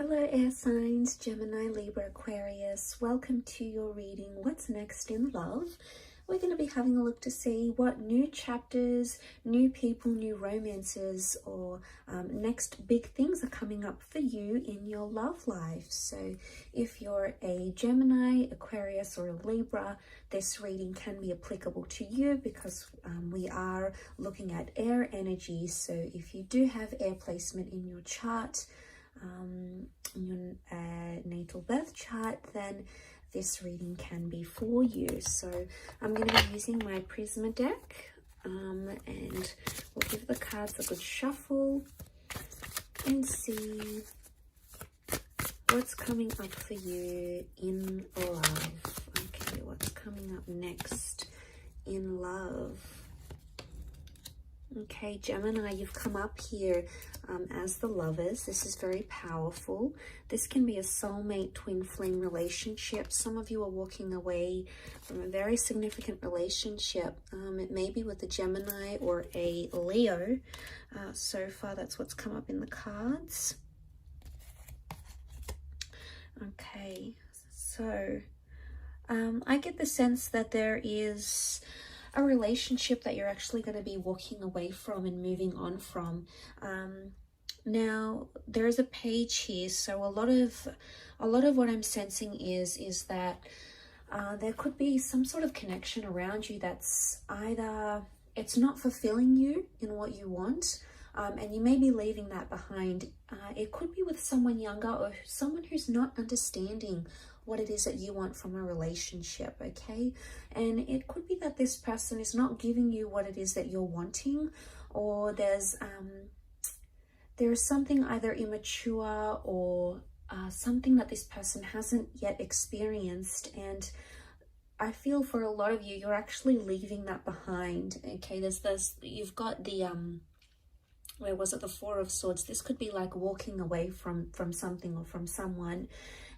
Hello air signs, Gemini, Libra, Aquarius. Welcome to your reading, What's Next in Love. We're going to be having a look to see what new chapters, new people, new romances, or next big things are coming up for you in your love life. So if you're a Gemini, Aquarius, or a Libra, this reading can be applicable to you because we are looking at air energy. So if you do have air placement in your chart, in your natal birth chart, then this reading can be for you. So I'm going to be using my Prisma deck, and we'll give the cards a good shuffle and see what's coming up for you in love. Okay, what's coming up next in love? Okay, Gemini, you've come up here as the lovers. This is very powerful. This can be a soulmate twin flame relationship. Some of you are walking away from a very significant relationship. It may be with a Gemini or a Leo. So far, that's what's come up in the cards. Okay, so I get the sense that there is a relationship that you're actually going to be walking away from and moving on from. Now there's a page here, so a lot of what I'm sensing is that there could be some sort of connection around you that's either it's not fulfilling you in what you want, and you may be leaving that behind. It could be with someone younger or someone who's not understanding what it is that you want from a relationship, okay? And it could be that this person is not giving you what it is that you're wanting, or there's something either immature or something that this person hasn't yet experienced. And I feel for a lot of you, you're actually leaving that behind, okay? You've got the where was it, the Four of Swords. This could be like walking away from something or from someone,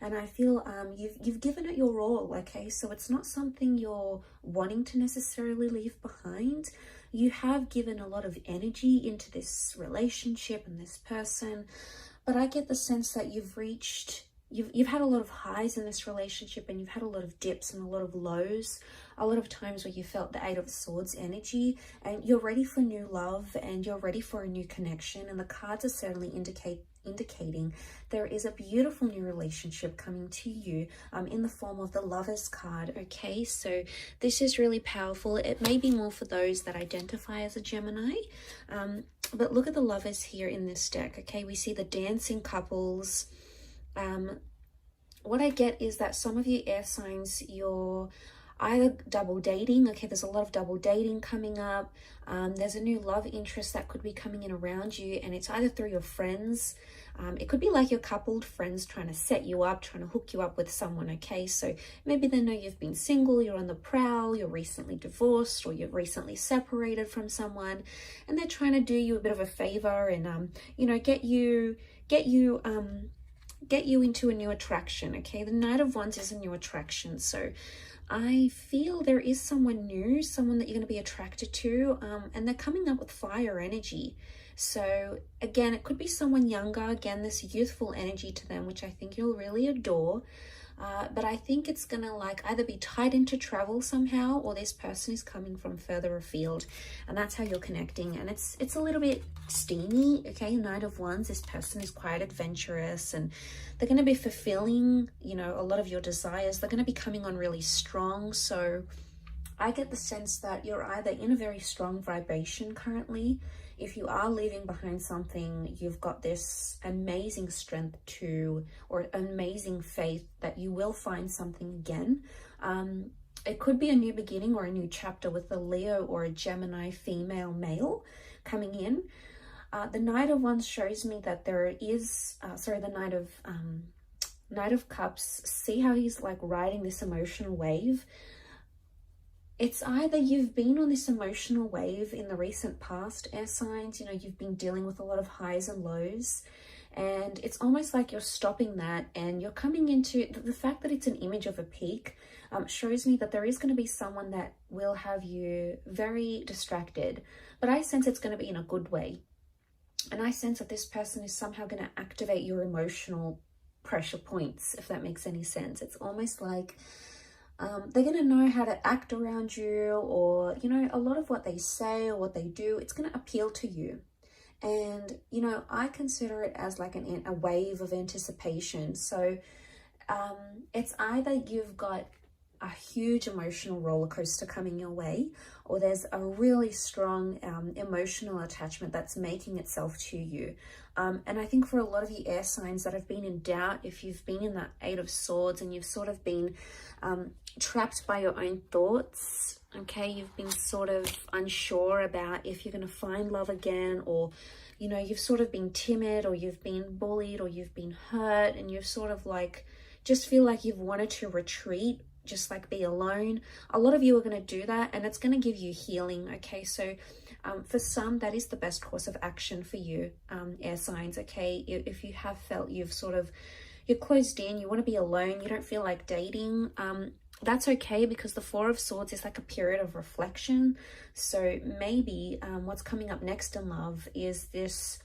and I feel you've given it your all, okay? So it's not something you're wanting to necessarily leave behind. You have given a lot of energy into this relationship and this person, but I get the sense that you've had a lot of highs in this relationship, and you've had a lot of dips and a lot of lows, a lot of times where you felt the Eight of Swords energy, and you're ready for new love and you're ready for a new connection. And the cards are certainly indicating there is a beautiful new relationship coming to you in the form of the Lovers card, okay? So this is really powerful. It may be more for those that identify as a Gemini, but look at the Lovers here in this deck, okay? We see the dancing couples. What I get is that some of you air signs, you're either double dating, okay? There's a lot of double dating coming up. There's a new love interest that could be coming in around you, and it's either through your friends. It could be like your coupled friends trying to set you up, trying to hook you up with someone, okay? So maybe they know you've been single, you're on the prowl, you're recently divorced, or you're recently separated from someone, and they're trying to do you a bit of a favor and, you know, get you into a new attraction, okay? The Knight of Wands is a new attraction. So I feel there is someone new, someone that you're going to be attracted to, and they're coming up with fire energy. So again, it could be someone younger, again, this youthful energy to them, which I think you'll really adore. But I think it's gonna like either be tied into travel somehow, or this person is coming from further afield, and that's how you're connecting. And it's a little bit steamy, okay? Knight of Wands, this person is quite adventurous, and they're going to be fulfilling, you know, a lot of your desires. They're going to be coming on really strong. So I get the sense that you're either in a very strong vibration currently. If you are leaving behind something, you've got this amazing strength or amazing faith that you will find something again. It could be a new beginning or a new chapter with a Leo or a Gemini female male coming in. The Knight of Wands shows me that there is, the Knight of Cups, see how he's like riding this emotional wave. It's either you've been on this emotional wave in the recent past, air signs, you know, you've been dealing with a lot of highs and lows, and it's almost like you're stopping that and you're coming into the fact that it's an image of a peak. Shows me that there is going to be someone that will have you very distracted, but I sense it's going to be in a good way. And I sense that this person is somehow going to activate your emotional pressure points, if that makes any sense. It's almost like they're going to know how to act around you, or, you know, a lot of what they say or what they do, it's going to appeal to you. And, you know, I consider it as like a wave of anticipation. So it's either you've got a huge emotional roller coaster coming your way, or there's a really strong emotional attachment that's making itself to you. And I think for a lot of you air signs that have been in doubt, if you've been in that Eight of Swords and you've sort of been trapped by your own thoughts, okay, you've been sort of unsure about if you're going to find love again, or, you know, you've sort of been timid, or you've been bullied, or you've been hurt, and you've sort of like just feel like you've wanted to retreat, just like be alone. A lot of you are going to do that, and it's going to give you healing. Okay, so for some, that is the best course of action for you, air signs. Okay, if you have felt you're closed in, you want to be alone, you don't feel like dating, that's okay, because the Four of Swords is like a period of reflection. So maybe what's coming up next in love is this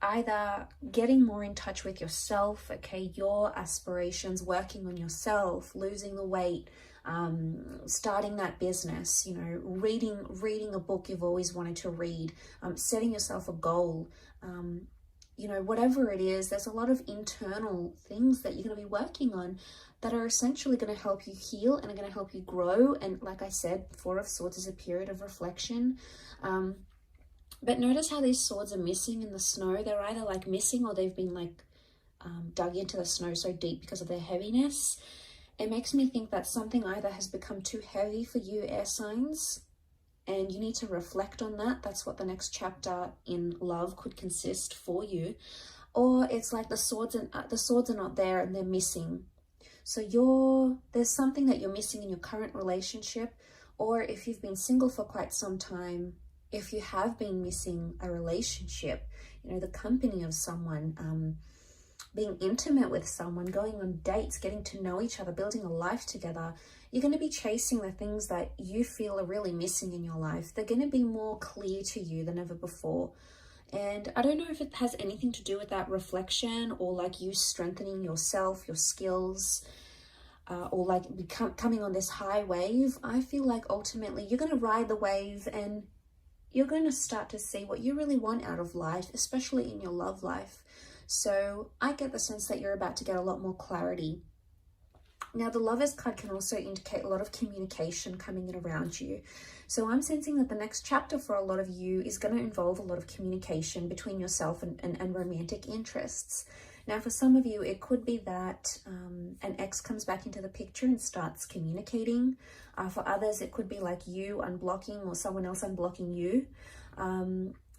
either getting more in touch with yourself, okay, your aspirations, working on yourself, losing the weight, starting that business, you know, reading a book you've always wanted to read, setting yourself a goal, you know, whatever it is. There's a lot of internal things that you're going to be working on that are essentially going to help you heal and are going to help you grow. And like I said, Four of Swords is a period of reflection. But notice how these swords are missing in the snow. They're either like missing, or they've been like dug into the snow so deep because of their heaviness. It makes me think that something either has become too heavy for you, air signs, and you need to reflect on that. That's what the next chapter in love could consist for you. Or it's like the swords are not there and they're missing. So there's something that you're missing in your current relationship, or if you've been single for quite some time, if you have been missing a relationship, you know, the company of someone, being intimate with someone, going on dates, getting to know each other, building a life together, you're going to be chasing the things that you feel are really missing in your life. They're going to be more clear to you than ever before. And I don't know if it has anything to do with that reflection, or like you strengthening yourself, your skills, or like coming on this high wave. I feel like ultimately you're going to ride the wave, and you're going to start to see what you really want out of life, especially in your love life. So I get the sense that you're about to get a lot more clarity. Now, the Lovers card can also indicate a lot of communication coming in around you. So I'm sensing that the next chapter for a lot of you is going to involve a lot of communication between yourself and romantic interests. Now, for some of you, it could be that an ex comes back into the picture and starts communicating. For others, it could be like you unblocking or someone else unblocking you.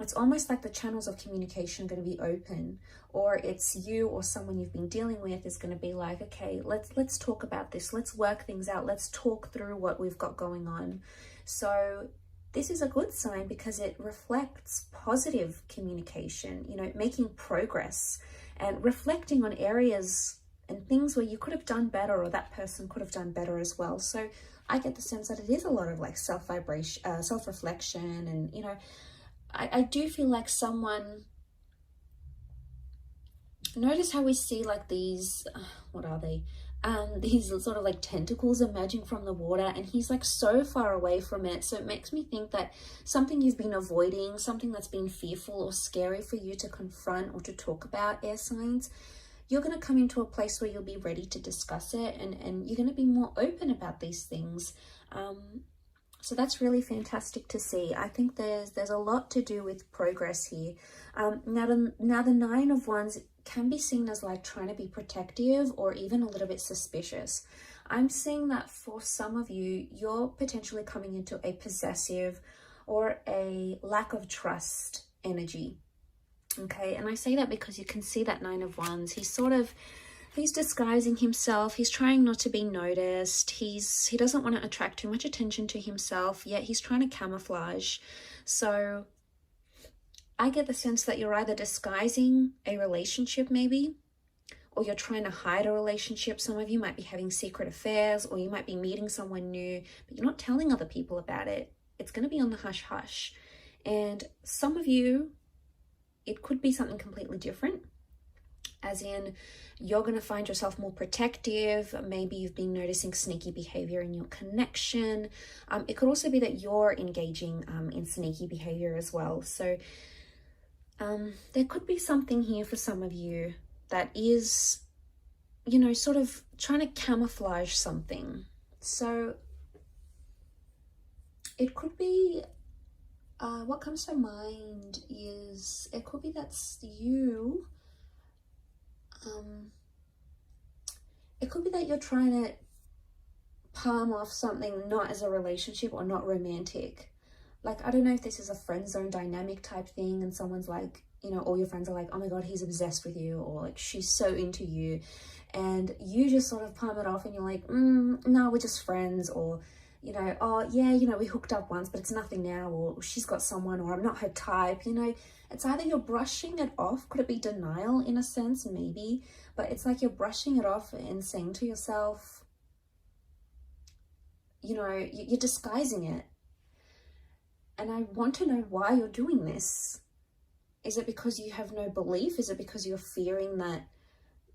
It's almost like the channels of communication are going to be open, or it's you or someone you've been dealing with is going to be like, okay, let's talk about this. Let's work things out. Let's talk through what we've got going on. So this is a good sign because it reflects positive communication, you know, making progress and reflecting on areas and things where you could have done better, or that person could have done better as well. So I get the sense that it is a lot of like self-reflection, and, you know, I do feel like someone, notice how we see like these, what are they? These sort of like tentacles emerging from the water, and he's like so far away from it. So it makes me think that something you've been avoiding, something that's been fearful or scary for you to confront or to talk about, air signs, you're going to come into a place where you'll be ready to discuss it, and you're going to be more open about these things. So that's really fantastic to see. I think there's a lot to do with progress here. Now the Nine of Wands can be seen as like trying to be protective or even a little bit suspicious. I'm seeing that for some of you, you're potentially coming into a possessive or a lack of trust energy. Okay, and I say that because you can see that Nine of Wands. He's disguising himself. He's trying not to be noticed. He doesn't want to attract too much attention to himself, yet he's trying to camouflage. So I get the sense that you're either disguising a relationship maybe, or you're trying to hide a relationship. Some of you might be having secret affairs, or you might be meeting someone new, but you're not telling other people about it. It's going to be on the hush hush. And some of you, it could be something completely different. as in you're going to find yourself more protective. Maybe you've been noticing sneaky behavior in your connection. It could also be that you're engaging in sneaky behavior as well. So there could be something here for some of you that is, you know, sort of trying to camouflage something. So it could be, what comes to mind is, it could be that's you. It could be that you're trying to palm off something not as a relationship or not romantic. Like, I don't know if this is a friend zone dynamic type thing and someone's like, you know, all your friends are like, oh my God, he's obsessed with you, or like she's so into you, and you just sort of palm it off and you're like, no, we're just friends, or, you know, oh yeah, you know, we hooked up once, but it's nothing now, or she's got someone, or I'm not her type, you know. It's either you're brushing it off. Could it be denial in a sense? Maybe, but it's like you're brushing it off and saying to yourself, you know, you're disguising it. And I want to know why you're doing this. Is it because you have no belief? Is it because you're fearing that,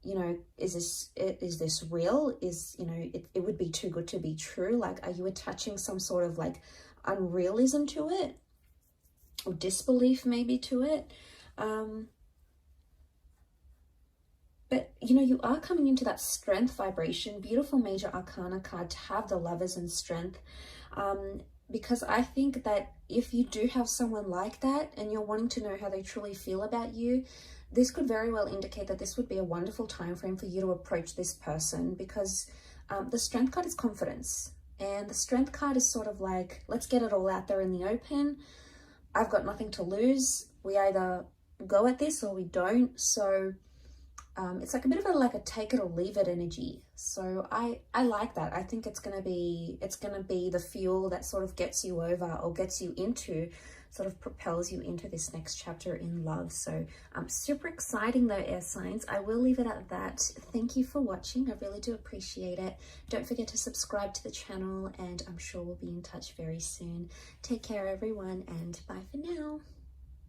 you know, is this real? Is, you know, it would be too good to be true? Like, are you attaching some sort of like unrealism to it? Or disbelief maybe to it? But, you know, you are coming into that strength vibration. Beautiful major arcana card to have the Lovers and Strength. Because I think that if you do have someone like that and you're wanting to know how they truly feel about you, this could very well indicate that this would be a wonderful time frame for you to approach this person, because the Strength card is confidence. And the Strength card is sort of like, let's get it all out there in the open. I've got nothing to lose. We either go at this or we don't. So it's like a bit of a take it or leave it energy. So I like that. I think it's gonna be the fuel that sort of gets you over, or gets you into, sort of propels you into this next chapter in love. So super exciting though, air signs. I will leave it at that. Thank you for watching. I really do appreciate it. Don't forget to subscribe to the channel, and I'm sure we'll be in touch very soon. Take care everyone, and bye for now.